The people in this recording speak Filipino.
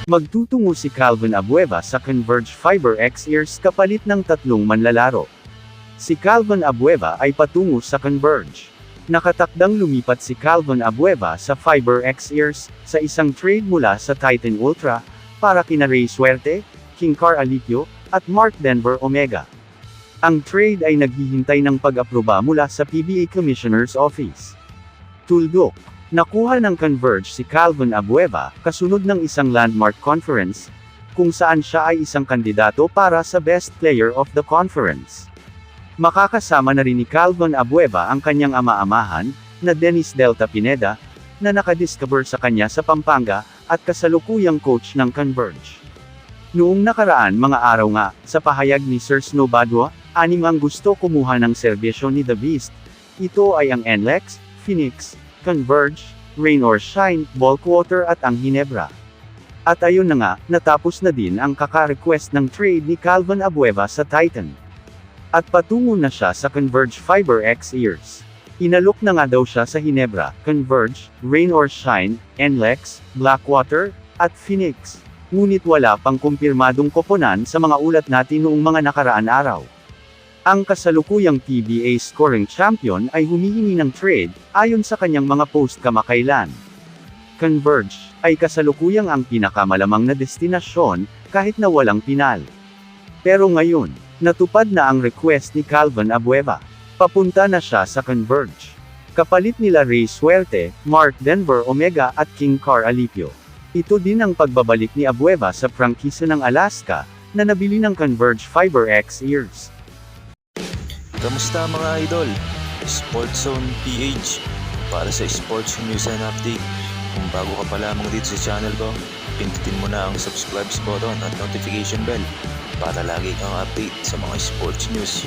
Magtutungo si Calvin Abueva sa Converge Fiber X Ears kapalit ng 3 manlalaro. Si Calvin Abueva ay patungo sa Converge. Nakatakdang lumipat si Calvin Abueva sa Fiber X Ears, sa isang trade mula sa Titan Ultra, para kina Ray Suerte, King Car Alipio, at Mark Denver Omega. Ang trade ay naghihintay ng pag-aproba mula sa PBA Commissioner's Office. Tuldok. Nakuha ng Converge si Calvin Abueva, kasunod ng isang landmark conference, kung saan siya ay isang kandidato para sa Best Player of the Conference. Makakasama na rin ni Calvin Abueva ang kanyang ama-amahan, na Dennis Delta Pineda, na nakadiscover sa kanya sa Pampanga, at kasalukuyang coach ng Converge. Noong nakaraan mga araw nga, sa pahayag ni Sir Snow Badwa, 6 ang gusto kumuha ng serbisyo ni The Beast. Ito ay ang NLEX, Phoenix, Converge, Rain or Shine, Bulkwater at ang Ginebra. At ayun na nga, natapos na din ang kaka-request ng trade ni Calvin Abueva sa Titan. At patungo na siya sa Converge Fiber X Ears. Inalok na nga daw siya sa Ginebra, Converge, Rain or Shine, NLEX, Blackwater, at Phoenix. Ngunit wala pang kumpirmadong koponan sa mga ulat natin noong mga nakaraan araw. Ang kasalukuyang PBA scoring champion ay humihingi ng trade, ayon sa kanyang mga post kamakailan. Converge ay kasalukuyang ang pinakamalamang na destinasyon, kahit na walang pinal. Pero ngayon, natupad na ang request ni Calvin Abueva. Papunta na siya sa Converge. Kapalit nila Ray Suerte, Mark Denver Omega at King Car Alipio. Ito din ang pagbabalik ni Abueva sa prangkisa ng Alaska, na nabili ng Converge Fiber X Ears. Kamusta mga idol? Sports Zone PH para sa sports news and update. Kung bago ka pa lamang dito sa channel ko, pindutin mo na ang subscribe button at notification bell para lagi kang update sa mga sports news.